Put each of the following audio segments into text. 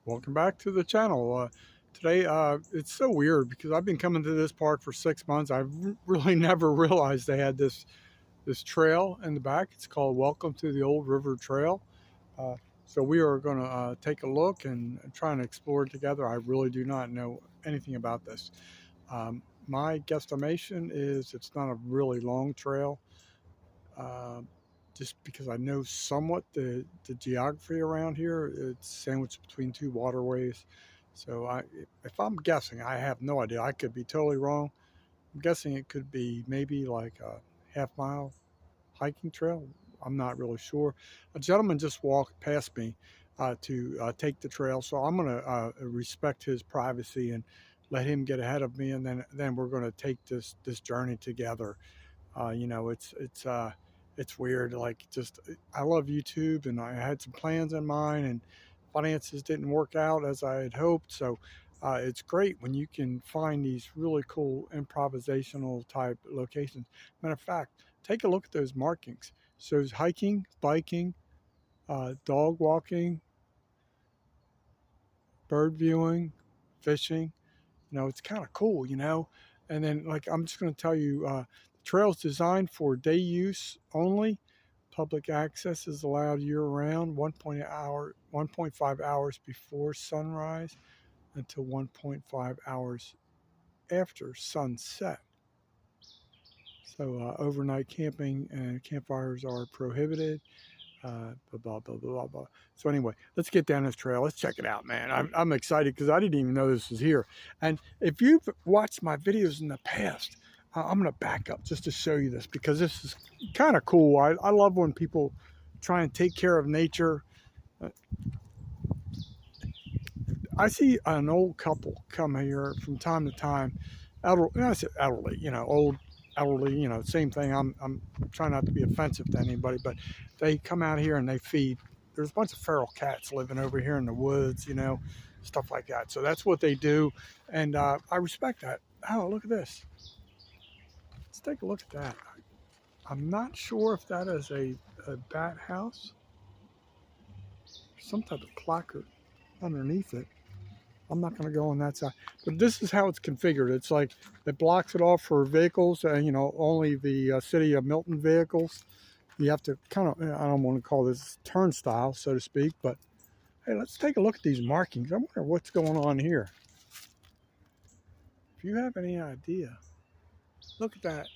Welcome back to the channel. Today, it's so weird because I've been coming to this park for 6 months. I've really never realized they had this trail in the back. It's called Welcome to the Old River Trail. Uh, so we are going to take a look and try and explore it together. I really do not know anything about this. My guesstimation is it's not a really long trail. Uh, just because I know somewhat the geography around here. It's sandwiched between two waterways. So if I'm guessing, I have no idea. I could be totally wrong. I'm guessing it could be maybe like a half-mile hiking trail. I'm not really sure. A gentleman just walked past me to take the trail, so I'm going to respect his privacy and let him get ahead of me, and then we're going to take this journey together. It's weird. Like, just I love YouTube, and I had some plans in mind, and finances didn't work out as I had hoped. So it's great when you can find these really cool improvisational type locations. Matter of fact, take a look at those markings. So it's hiking, biking, dog walking, bird viewing, fishing. It's kind of cool, And then, like, I'm just going to tell you, the trail's designed for day use only. Public access is allowed year-round, 1.5 hours before sunrise until 1.5 hours after sunset. So overnight camping and campfires are prohibited. Blah, blah, blah, blah, blah. So anyway, let's get down this trail. Let's check it out, man. I'm excited because I didn't even know this was here. And if you've watched my videos in the past, I'm going to back up just to show you this because this is kind of cool. I love when people try and take care of nature. I see an old couple come here from time to time. Elderly, I said elderly, old, elderly, same thing. I'm trying not to be offensive to anybody, but they come out here and they feed. There's a bunch of feral cats living over here in the woods, stuff like that. So that's what they do, and I respect that. Oh, look at this. Let's take a look at that. I'm not sure if that is a bat house. Some type of placard underneath it. I'm not going to go on that side, but this is how it's configured. It's like it blocks it off for vehicles, and only the city of Milton vehicles. You have to kind of, I don't want to call this turnstile, so to speak, but hey, let's take a look at these markings. I wonder what's going on here. If you have any idea, look at that.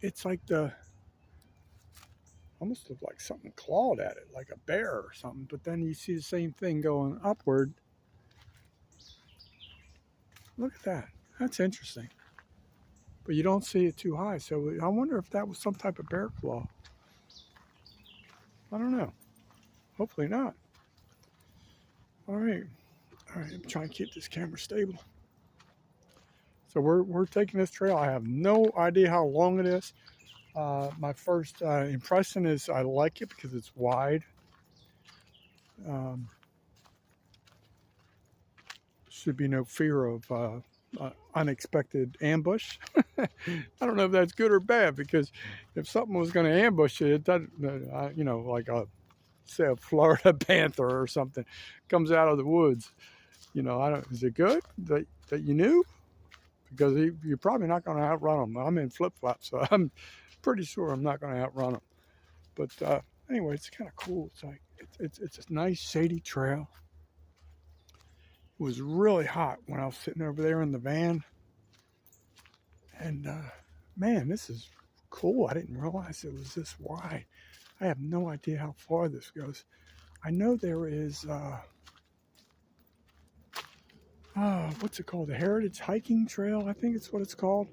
It's like almost looked like something clawed at it, like a bear or something, but then you see the same thing going upward. Look at that. That's interesting. But you don't see it too high. So I wonder if that was some type of bear claw. I don't know. Hopefully not. All right. I'm trying to keep this camera stable. So we're taking this trail. I have no idea how long it is. My first impression is I like it because it's wide. Should be no fear of unexpected ambush. I don't know if that's good or bad, because if something was going to ambush you, it doesn't, like say a Florida panther or something comes out of the woods. I don't. Is it good that you knew? Because you're probably not going to outrun them. I'm in flip flops, so I'm pretty sure I'm not going to outrun them. But anyway, it's kind of cool. It's like it's a nice shady trail. It was really hot when I was sitting over there in the van. And man, this is cool. I didn't realize it was this wide. I have no idea how far this goes. I know there is, what's it called? The Heritage Hiking Trail, I think it's what it's called,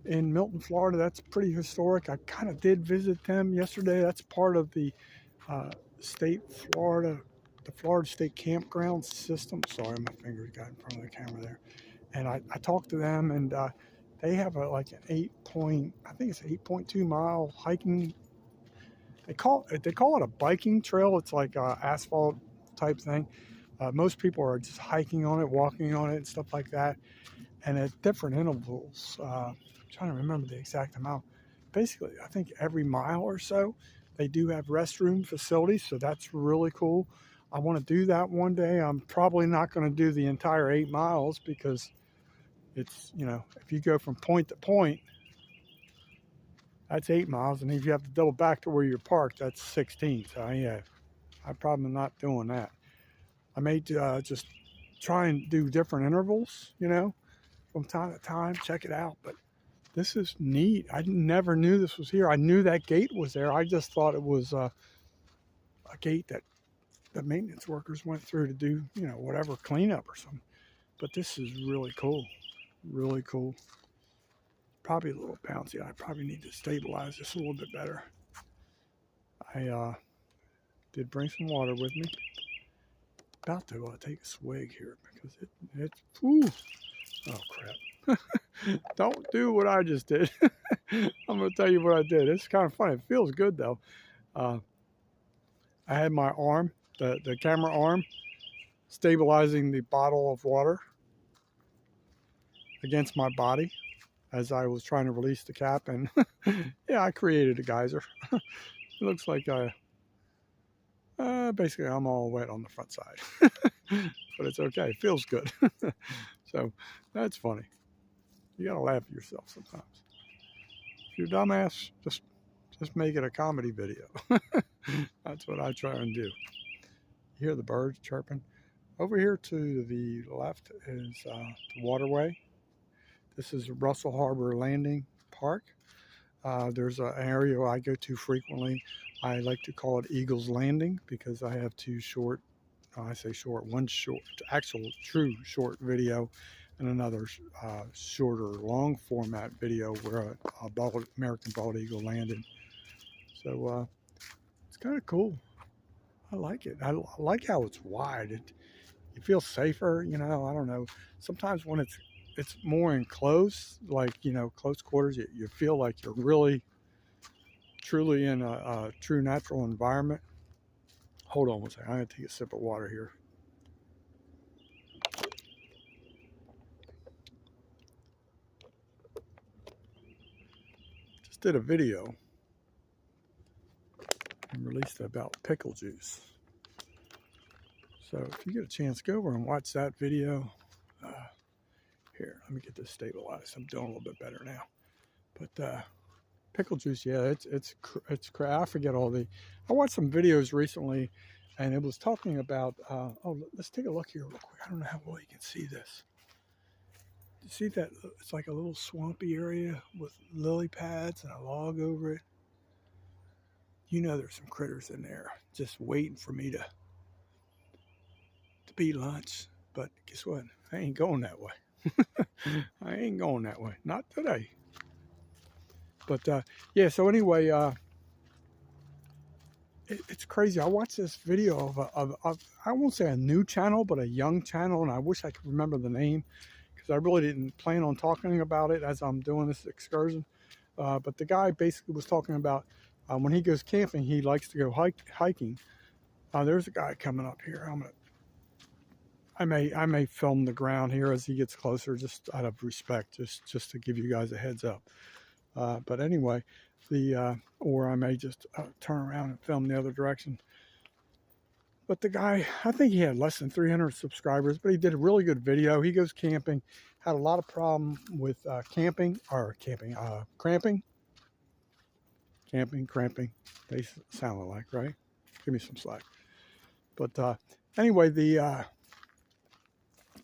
in Milton, Florida. That's pretty historic. I kind of did visit them yesterday. That's part of the the Florida State Campground System. Sorry, my fingers got in front of the camera there. And I talked to them, and they have like an I think it's 8.2 mile hiking. They call it a biking trail. It's like a asphalt type thing. Most people are just hiking on it, walking on it, and stuff like that. And at different intervals, I'm trying to remember the exact amount. Basically, I think every mile or so, they do have restroom facilities, so that's really cool. I want to do that one day. I'm probably not going to do the entire 8 miles because it's, you know, if you go from point to point, that's 8 miles. And if you have to double back to where you're parked, that's 16. So yeah, I'm probably not doing that. I may just try and do different intervals, you know, from time to time, check it out. But this is neat. I never knew this was here. I knew that gate was there. I just thought it was a gate that the maintenance workers went through to do, you know, whatever cleanup or something. But this is really cool. Really cool. Probably a little bouncy. I probably need to stabilize this a little bit better. I did bring some water with me. About to take a swig here because it's, ooh, oh crap. Don't do what I just did. I'm going to tell you what I did. It's kind of funny. It feels good though. I had my arm, the camera arm, stabilizing the bottle of water against my body as I was trying to release the cap, and yeah, I created a geyser. It looks like basically I'm all wet on the front side, but it's okay. It feels good. So that's funny. You gotta laugh at yourself sometimes. If you're a dumbass, just make it a comedy video. That's what I try and do. You hear the birds chirping. Over here to the left is the waterway. This is Russell Harbor Landing Park. There's an area I go to frequently. I like to call it Eagle's Landing because I have two short, I say short, one short, actual true short video and another shorter long format video where a American bald eagle landed. So it's kind of cool. I like it. I like how it's wide. You feel safer, you know, I don't know. Sometimes when it's more enclosed, like, you know, close quarters, you feel like you're really, truly in a true natural environment. Hold on one second. I'm going to take a sip of water here. Just did a video and released it about pickle juice. So if you get a chance, go over and watch that video. Here, let me get this stabilized. I'm doing a little bit better now. But pickle juice, yeah, it's I forget all the. I watched some videos recently, and it was talking about. Oh, let's take a look here real quick. I don't know how well you can see this. You see that? It's like a little swampy area with lily pads and a log over it. You know, there's some critters in there just waiting for me to be lunch. But guess what? I ain't going that way. I ain't going that way. Not today. But yeah, so anyway, it's crazy. I watched this video of I won't say a new channel, but a young channel, and I wish I could remember the name because I really didn't plan on talking about it as I'm doing this excursion. But the guy basically was talking about when he goes camping, he likes to go hiking. There's a guy coming up here. I may film the ground here as he gets closer, just out of respect, just to give you guys a heads up. But anyway, or I may just turn around and film the other direction. But the guy, I think he had less than 300 subscribers, but he did a really good video. He goes camping, had a lot of problem with cramping. They sound alike, right? Give me some slack. But anyway,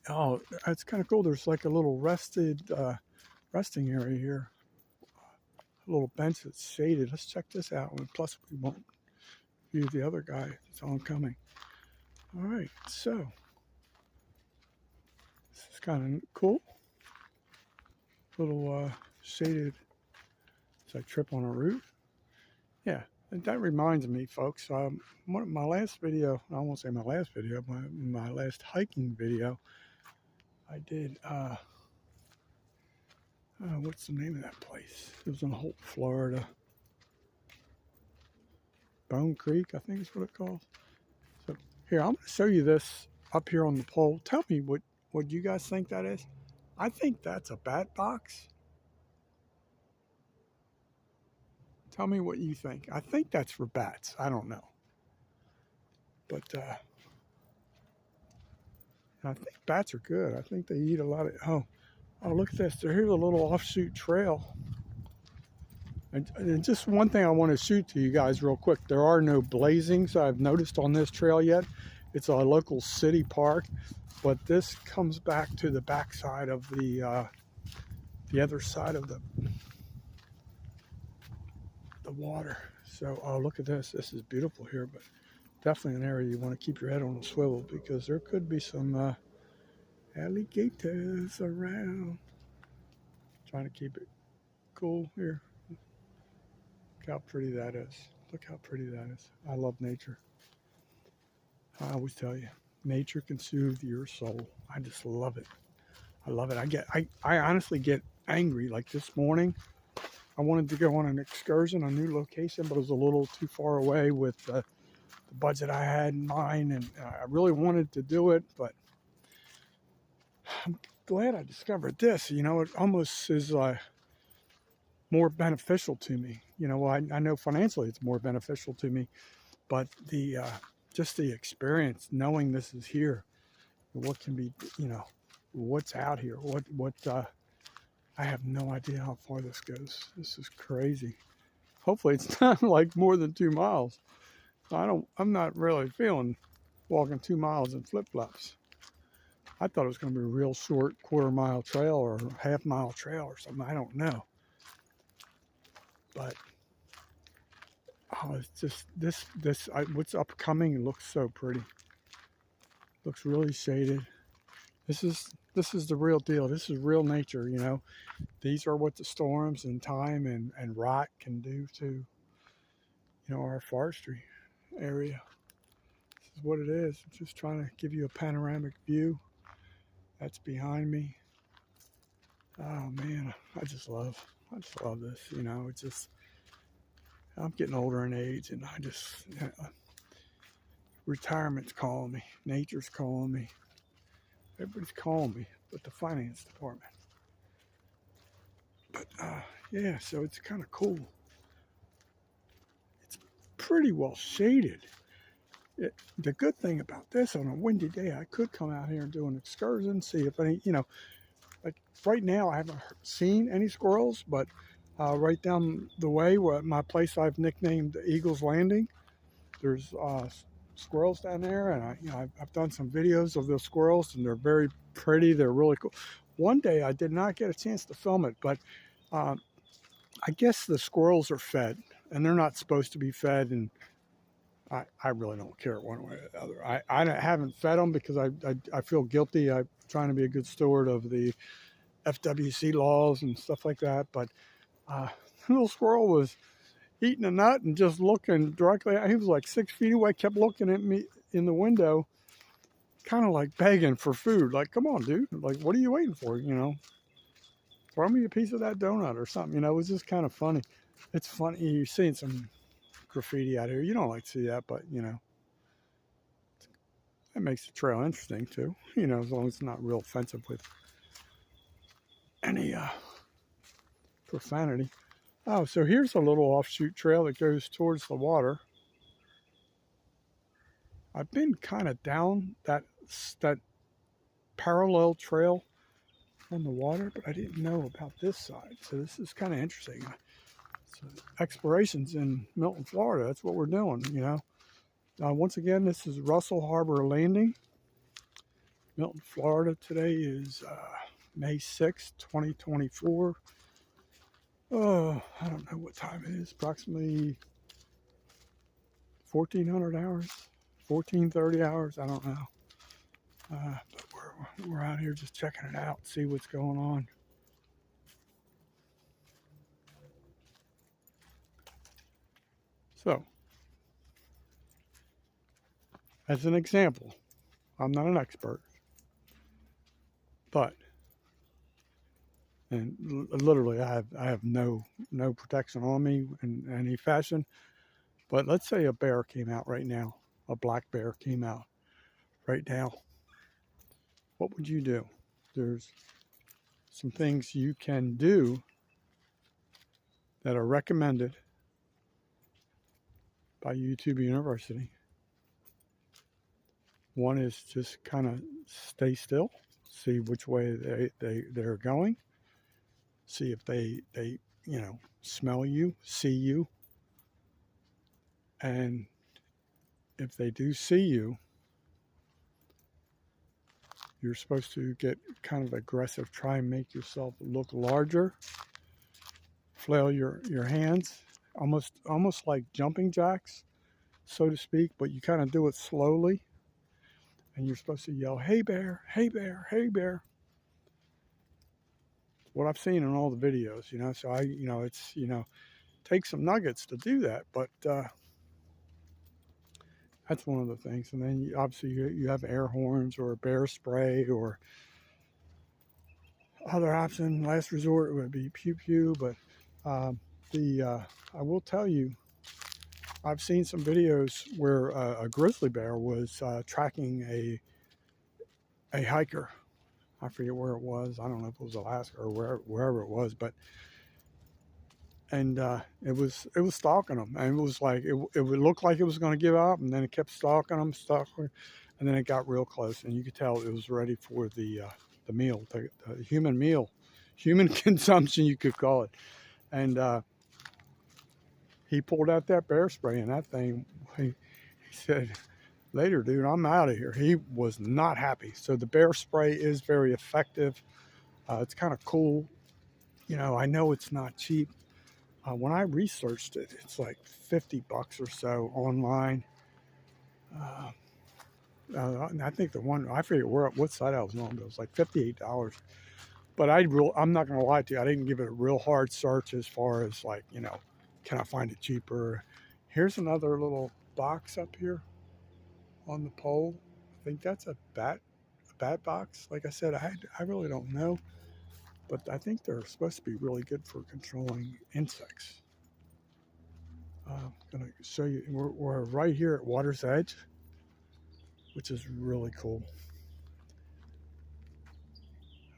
oh, it's kind of cool. There's like a little resting area here. A little bench that's shaded. Let's check this out. And plus, we won't view the other guy that's oncoming. All right, so this is kind of cool. Little shaded as I trip on a root. Yeah, and that reminds me, folks. My last video, I won't say my last video, my last hiking video, I did. What's the name of that place? It was in Holt, Florida. Bone Creek, I think is what it's called. So here, I'm going to show you this up here on the pole. Tell me what you guys think that is. I think that's a bat box. Tell me what you think. I think that's for bats. I don't know. But And I think bats are good. I think they eat a lot of, oh, look at this. Here's a little offshoot trail. And just one thing I want to shoot to you guys real quick. There are no blazings I've noticed on this trail yet. It's a local city park, but this comes back to the backside of the other side of the water. So, oh, look at this. This is beautiful here, but definitely an area you want to keep your head on a swivel because there could be some alligators around. Trying to keep it cool here. Look how pretty that is. Look how pretty that is. I love nature. I always tell you, nature can soothe your soul. I just love it. I love it. I honestly get angry. Like this morning, I wanted to go on an excursion, a new location, but it was a little too far away with the budget I had in mind, and I really wanted to do it, but I'm glad I discovered this. You know, it almost is more beneficial to me. You know, I know financially it's more beneficial to me, but the just the experience, knowing this is here, what can be, you know, what's out here, what I have no idea how far this goes. This is crazy. Hopefully it's not like more than 2 miles. I'm not really feeling walking 2 miles in flip-flops. I thought it was going to be a real short quarter-mile trail or half-mile trail or something. I don't know. But oh, it's just what's upcoming looks so pretty. Looks really shaded. This is the real deal. This is real nature, you know. These are what the storms and time and rot can do to, you know, our forestry area. This is what it is. I'm just trying to give you a panoramic view. That's behind me. Oh man, I just love this, you know. It's just, I'm getting older in age, and I just, retirement's calling me, nature's calling me, everybody's calling me, but the finance department. But yeah, so it's kind of cool. It's pretty well shaded. The good thing about this, on a windy day, I could come out here and do an excursion, see if any, you know, like right now I haven't seen any squirrels, but right down the way, my place I've nicknamed Eagle's Landing, there's squirrels down there, and I've done some videos of those squirrels, and they're very pretty. They're really cool. One day I did not get a chance to film it, but I guess the squirrels are fed, and they're not supposed to be fed, and I really don't care one way or the other. I haven't fed them because I feel guilty. I'm trying to be a good steward of the FWC laws and stuff like that. But the little squirrel was eating a nut and just looking directly. He was like 6 feet away, kept looking at me in the window, kind of like begging for food. Like, come on, dude. Like, what are you waiting for? You know, throw me a piece of that donut or something. You know, it was just kind of funny. It's funny. You're seeing some graffiti out here. You don't like to see that, but you know, that makes the trail interesting too, you know, as long as it's not real offensive with any profanity. Oh, so here's a little offshoot trail that goes towards the water. I've been kind of down that parallel trail on the water, but I didn't know about this side, so this is kind of interesting. So explorations in Milton, Florida. That's what we're doing, you know. Once again, this is Russell Harbor Landing, Milton, Florida. Today is May 6th, 2024. Oh, I don't know what time it is. Approximately 1,400 hours, 1,430 hours. I don't know. But we're out here just checking it out, see what's going on. So, as an example, I'm not an expert, but, and literally I have no protection on me in any fashion, but let's say a bear came out right now, a black bear came out right now. What would you do? There's some things you can do that are recommended by YouTube University. One is just kind of stay still, see which way they're going, see if they smell you, see you, and if they do see you, you're supposed to get kind of aggressive, try and make yourself look larger, flail your hands, almost like jumping jacks, so to speak, but you kind of do it slowly, and you're supposed to yell, "Hey bear, hey bear, hey bear." What I've seen in all the videos, so it's, take some nuggets to do that, but that's one of the things. And then obviously you have air horns or bear spray, or other option, last resort would be pew pew. But I will tell you, I've seen some videos where a grizzly bear was tracking a hiker. I forget where it was. I don't know if it was Alaska or wherever it was, but it was stalking them, and it was like it would look like it was going to give up, and then it kept stalking them, and then it got real close, and you could tell it was ready for the meal, the human meal, human consumption, you could call it. And he pulled out that bear spray, and that thing, he said, "Later, dude, I'm out of here." He was not happy. So the bear spray is very effective. It's kind of cool. I know it's not cheap. When I researched it, it's like $50 or so online. I think the one, I forget what site I was on, but it was like $58. But I'm not going to lie to you, I didn't give it a real hard search as far as like, can I find it cheaper? Here's another little box up here on the pole. I think that's a bat box. Like I said, I really don't know, but I think they're supposed to be really good for controlling insects. I'm going to show you, we're right here at water's edge, which is really cool.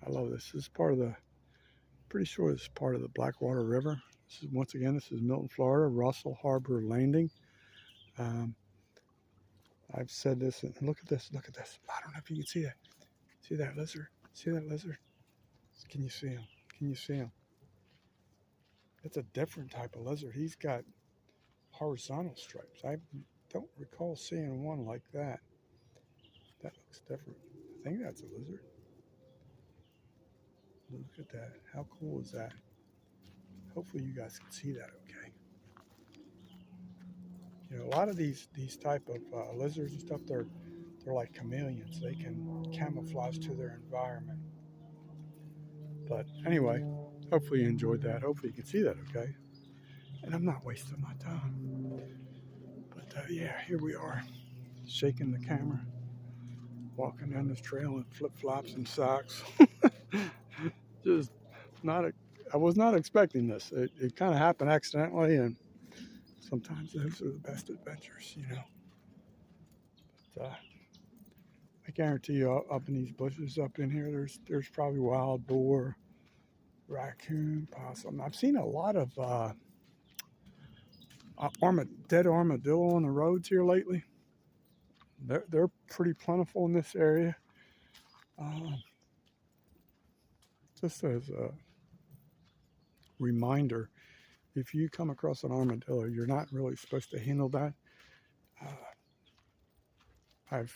I love this. This is part of the, pretty sure this is part of the Blackwater River. This is, once again, this is Milton, Florida, Russell Harbor Landing. I've said this, and look at this, look at this. I don't know if you can see that. See that lizard? See that lizard? Can you see him? Can you see him? It's a different type of lizard. He's got horizontal stripes. I don't recall seeing one like that. That looks different. I think that's a lizard. Look at that. How cool is that? Hopefully you guys can see that okay. A lot of these type of lizards and stuff, they're like chameleons. They can camouflage to their environment. But anyway, hopefully you enjoyed that. Hopefully you can see that okay. And I'm not wasting my time. But yeah, here we are, shaking the camera, walking down this trail in flip-flops and socks. Just I was not expecting this. It kind of happened accidentally, and sometimes those are the best adventures, But, I guarantee you, up in these bushes up in here, there's probably wild boar, raccoon, possum. I've seen a lot of dead armadillo on the roads here lately. They're pretty plentiful in this area. Just as a reminder, if you come across an armadillo, you're not really supposed to handle that. It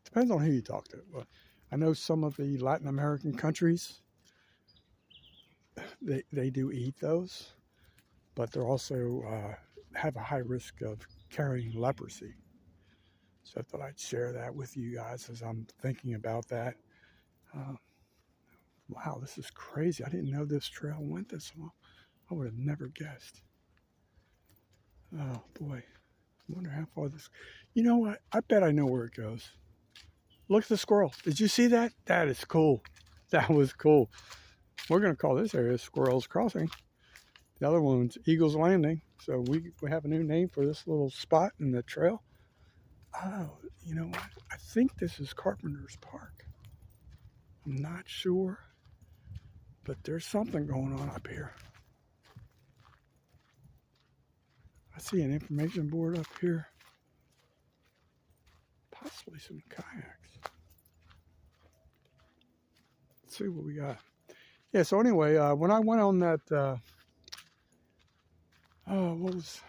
depends on who you talk to. But I know some of the Latin American countries, they do eat those, but they're also have a high risk of carrying leprosy. So I thought I'd share that with you guys as I'm thinking about that. Wow, this is crazy. I didn't know this trail went this long. I would have never guessed. Oh boy, I wonder how far this, you know what? I bet I know where it goes. Look at the squirrel. Did you see that? That is cool. That was cool. We're going to call this area Squirrels Crossing. The other one's Eagles Landing. So we have a new name for this little spot in the trail. Oh, you know what? I think this is Carpenter's Park. I'm not sure, but there's something going on up here. I see an information board up here. possibly some kayaks. Let's see what we got. Yeah, so anyway, when I went on that, what was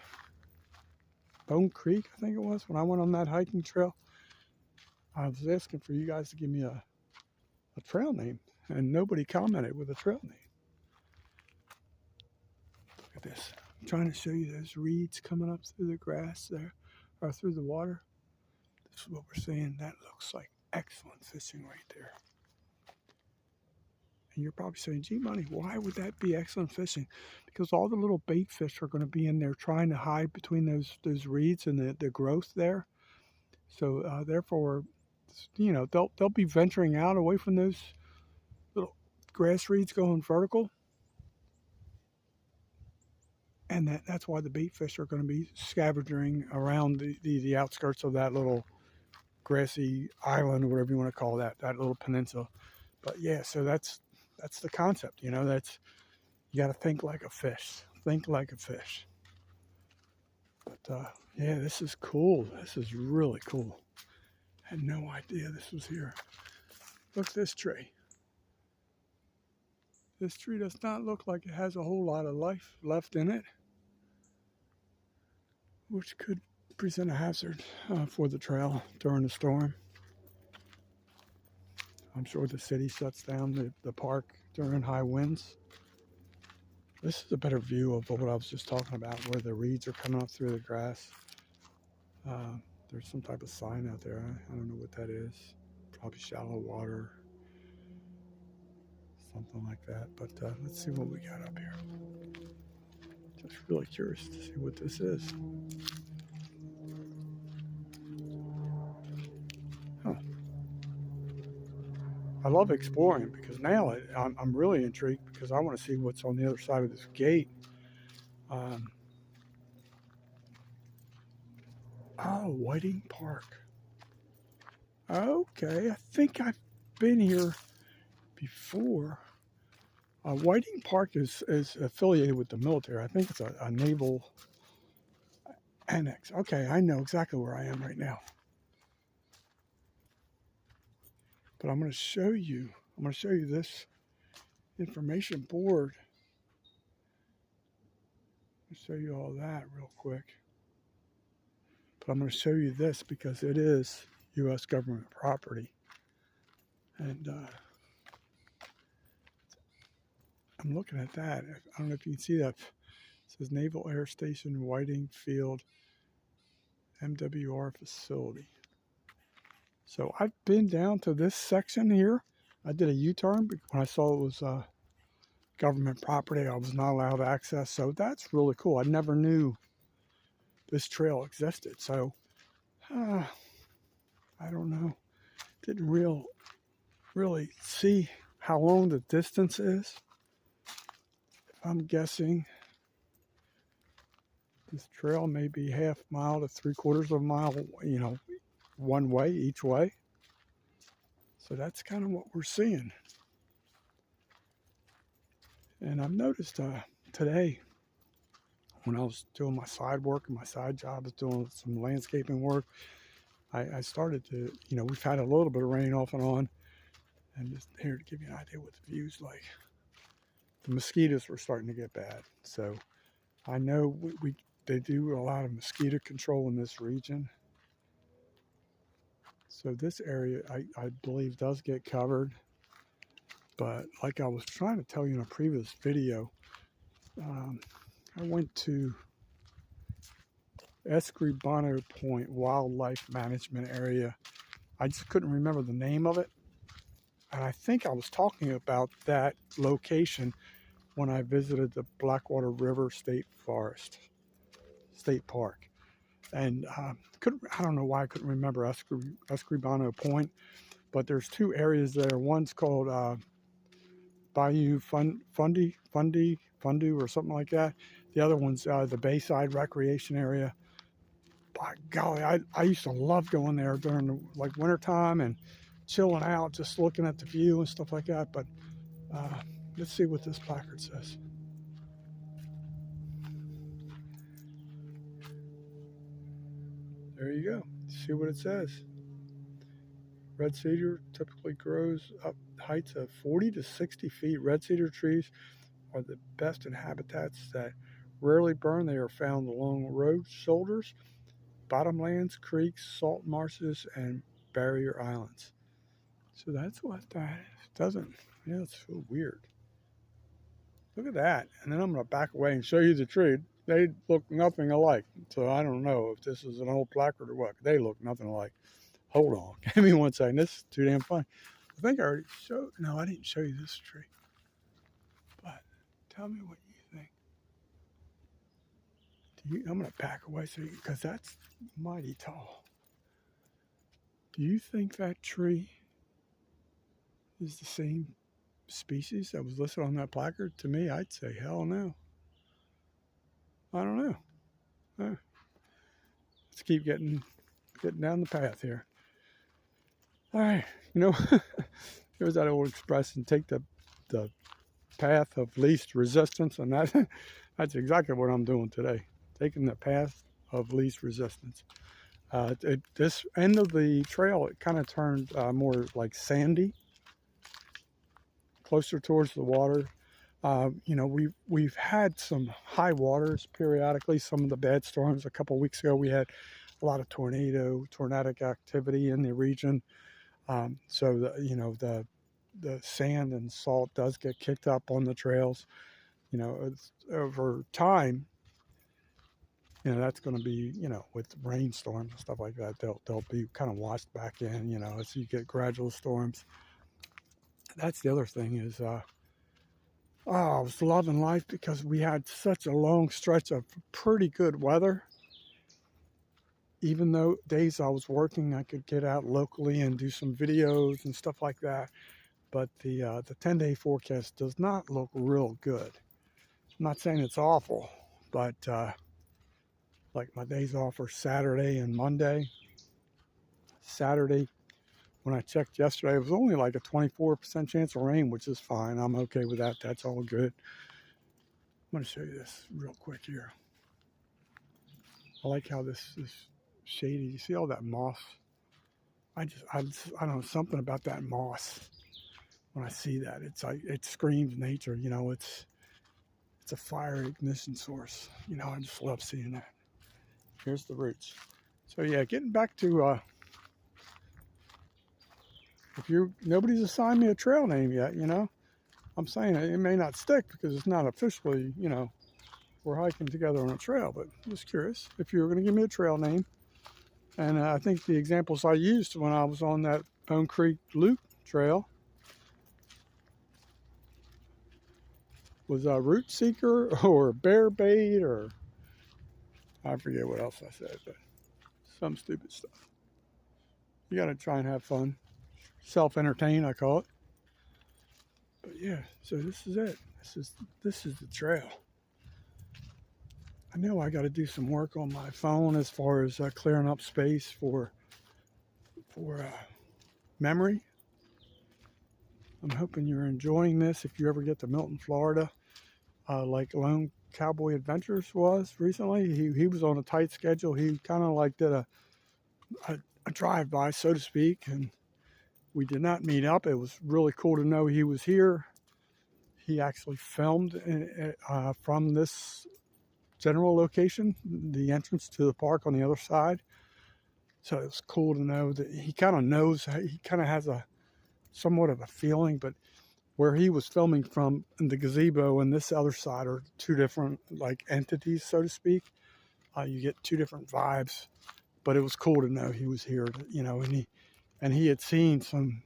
Bone Creek, I think it was, when I went on that hiking trail, I was asking for you guys to give me a trail name, and nobody commented with a trail name. Look at this. I'm trying to show you those reeds coming up through the grass there, or through the water. This is what we're seeing. That looks like excellent fishing right there. And you're probably saying, gee, Money, why would that be excellent fishing? Because all the little bait fish are going to be in there trying to hide between those reeds and the growth there. So therefore, you know, they'll be venturing out away from those little grass reeds going vertical. And that's why the bait fish are going to be scavenging around the outskirts of that little grassy island, or whatever you want to call that little peninsula. But yeah, so that's the concept, you know. You got to think like a fish. Think like a fish. But yeah, this is cool. This is really cool. I had no idea this was here. Look at this tree. This tree does not look like it has a whole lot of life left in it, which could present a hazard for the trail during the storm. I'm sure the city shuts down the park during high winds. This is a better view of what I was just talking about, where the reeds are coming up through the grass. There's some type of sign out there. I don't know what that is. Probably shallow water, something like that. But let's see what we got up here. Just really curious to see what this is. Huh. I love exploring, because now I'm really intrigued, because I want to see what's on the other side of this gate. Oh, Whiting Park. Okay, I think I've been here before. Whiting Park is affiliated with the military. I think it's a naval annex. Okay, I know exactly where I am right now. But I'm going to show you this information board. I'll show you all that real quick. But I'm going to show you this because it is U.S. government property. And I'm looking at that. I don't know if you can see that. It says Naval Air Station Whiting Field MWR facility. So I've been down to this section here. I did a U-turn when I saw it was government property. I was not allowed access. So that's really cool. I never knew this trail existed. So I don't know. Didn't really see how long the distance is. I'm guessing this trail may be half mile to 3/4 of a mile, you know, one way, each way. So that's kind of what we're seeing. And I've noticed today, when I was doing my side work and my side job, is doing some landscaping work, I started to, you know, we've had a little bit of rain off and on. And just here to give you an idea what the view's like. The mosquitoes were starting to get bad. So I know they do a lot of mosquito control in this region. So this area, I believe, does get covered. But like I was trying to tell you in a previous video, I went to Escribano Point Wildlife Management Area. I just couldn't remember the name of it. And I think I was talking about that location when I visited the Blackwater River State Park. And I don't know why I couldn't remember Escribano Point, but there's two areas there. One's called Bayou Fundy or something like that. The other one's the Bayside Recreation Area. By golly, I used to love going there during the winter time and chilling out, just looking at the view and stuff like that. But let's see what this placard says. There you go. See what it says. Red cedar typically grows up heights of 40 to 60 feet. Red cedar trees are the best in habitats that rarely burn. They are found along road shoulders, bottomlands, creeks, salt marshes, and barrier islands. So that's what that doesn't, yeah, it's so weird. Look at that. And then I'm going to back away and show you the tree. They look nothing alike. So I don't know if this is an old placard or what. They look nothing alike. Hold on. Give me 1 second. This is too damn funny. I think I already showed, no, I didn't show you this tree. But tell me what you think. I'm going to back away because that's mighty tall. Do you think that tree is the same species that was listed on that placard? To me, I'd say hell no. I don't know. Let's keep getting down the path here. All right, you know, there's that old expression, take the path of least resistance, and that's exactly what I'm doing today, taking the path of least resistance. This end of the trail, it kind of turned more like sandy, closer towards the water. You know, we've had some high waters periodically. Some of the bad storms a couple of weeks ago, we had a lot of tornadic activity in the region. So the sand and salt does get kicked up on the trails. You know, over time, you know, that's going to be, you know, with rainstorms and stuff like that, they'll be kind of washed back in, you know, as you get gradual storms. That's the other thing is, I was loving life because we had such a long stretch of pretty good weather. Even though days I was working, I could get out locally and do some videos and stuff like that. But the 10-day forecast does not look real good. I'm not saying it's awful, but like my days off are Saturday and Monday. Saturday, when I checked yesterday, it was only like a 24% chance of rain, which is fine. I'm okay with that. That's all good. I'm going to show you this real quick here. I like how this is shady. You see all that moss? I don't know, something about that moss. When I see that, it's like, it screams nature. You know, it's a fire ignition source. You know, I just love seeing that. Here's the roots. So yeah, getting back to nobody's assigned me a trail name yet, you know. I'm saying it may not stick because it's not officially, you know, we're hiking together on a trail, but I'm just curious if you were going to give me a trail name. And I think the examples I used when I was on that Bone Creek Loop trail was a root seeker or bear bait, or I forget what else I said, but some stupid stuff. You got to try and have fun. Self-entertain, I call it. But yeah, so this is it. This is the trail. I know I got to do some work on my phone as far as clearing up space for memory. I'm hoping you're enjoying this. If you ever get to Milton, Florida, like Lone Cowboy Adventures was recently, he was on a tight schedule. He kind of like did a drive-by, so to speak, and we did not meet up. It was really cool to know he was here. He actually filmed from this general location, the entrance to the park on the other side. So it was cool to know that he kind of knows, he kind of has a somewhat of a feeling, but where he was filming from in the gazebo and this other side are two different like entities, so to speak. You get two different vibes, but it was cool to know he was here, you know, and he had seen some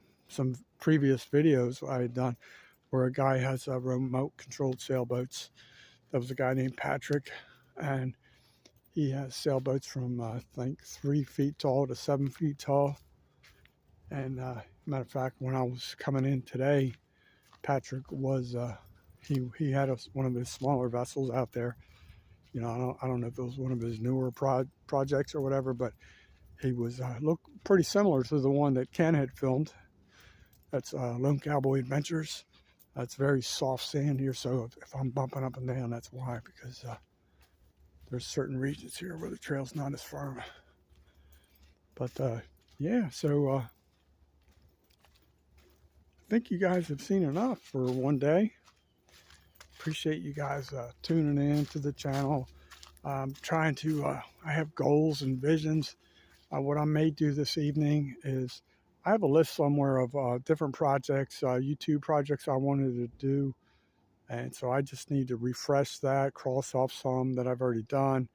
previous videos I had done where a guy has remote controlled sailboats. That was a guy named Patrick, and he has sailboats from I think 3 feet tall to 7 feet tall. And matter of fact, when I was coming in today, Patrick was he had one of his smaller vessels out there. You know, I don't know if it was one of his newer projects or whatever, but he was looked pretty similar to the one that Ken had filmed. That's Lone Cowboy Adventures. It's very soft sand here, so if I'm bumping up and down, that's why, because there's certain regions here where the trail's not as firm. But yeah, so think you guys have seen enough for one day. Appreciate you guys tuning in to the channel. Trying to, I have goals and visions. What I may do this evening is I have a list somewhere of different projects, YouTube projects I wanted to do. And so I just need to refresh that, cross off some that I've already done,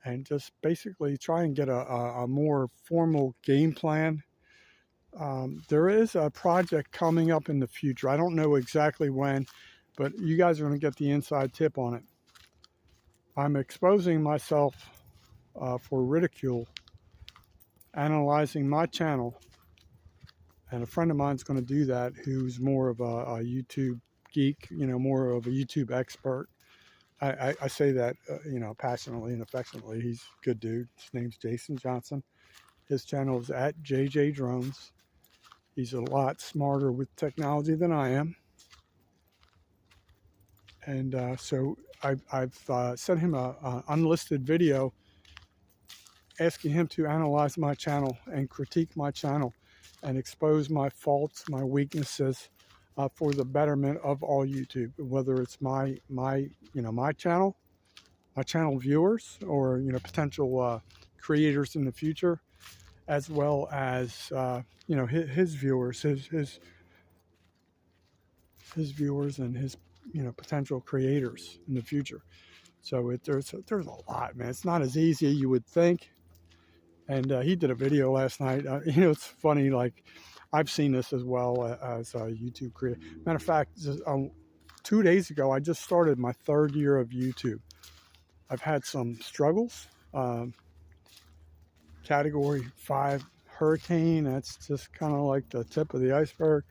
and just basically try and get a more formal game plan. There is a project coming up in the future. I don't know exactly when, but you guys are going to get the inside tip on it. I'm exposing myself for ridicule, analyzing my channel, and a friend of mine's going to do that who's more of a YouTube geek, more of a YouTube expert. I say that, passionately and affectionately. He's a good dude. His name's Jason Johnson. His channel is at JJ Drones. He's a lot smarter with technology than I am. And so I've sent him an unlisted video asking him to analyze my channel and critique my channel and expose my faults, my weaknesses, for the betterment of all YouTube, whether it's my channel viewers, or potential creators in the future, as well as his viewers, his viewers and his potential creators in the future. So there's a lot, man. It's not as easy as you would think. And he did a video last night. It's funny, like, I've seen this as well as a YouTube creator. Matter of fact, just, 2 days ago, I just started my 3rd year of YouTube. I've had some struggles. Category 5 hurricane, that's just kind of like the tip of the iceberg.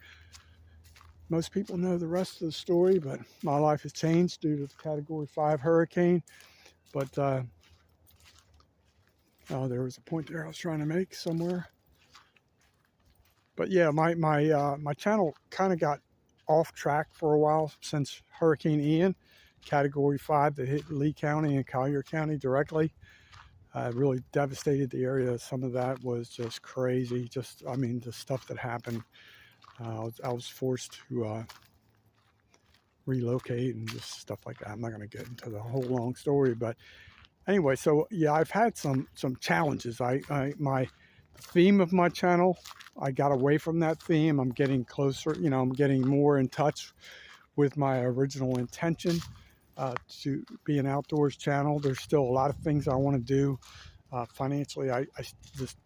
Most people know the rest of the story, but my life has changed due to the Category 5 hurricane. But there was a point there I was trying to make somewhere. But yeah, my channel kind of got off track for a while since Hurricane Ian, Category 5, that hit Lee County and Collier County directly. Really devastated the area. Some of that was just crazy. The stuff that happened. I was forced to relocate and just stuff like that. I'm not going to get into the whole long story, but anyway, so yeah, I've had some challenges. My theme of my channel, I got away from that theme. I'm getting closer, I'm getting more in touch with my original intention to be an outdoors channel. There's still a lot of things I want to do financially. I just,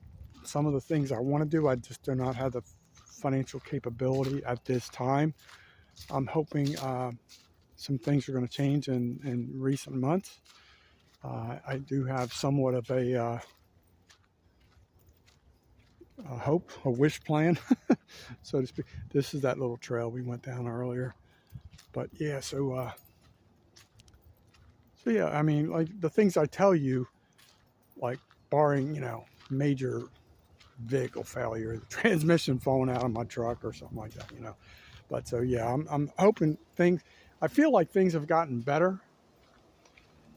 some of the things I want to do, I just do not have the financial capability at this time. I'm hoping some things are going to change in recent months. I do have somewhat of a hope, a wish plan, so to speak. This is that little trail we went down earlier. But yeah, so yeah, I mean, like the things I tell you, like barring, major vehicle failure, the transmission falling out of my truck or something like that, But so yeah, I'm hoping I feel like things have gotten better.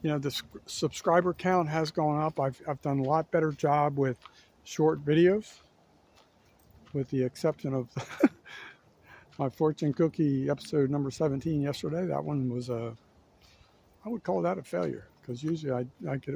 The subscriber count has gone up. I've done a lot better job with short videos, with the exception of my fortune cookie episode number 17 yesterday. That one was I would call that a failure, because usually I get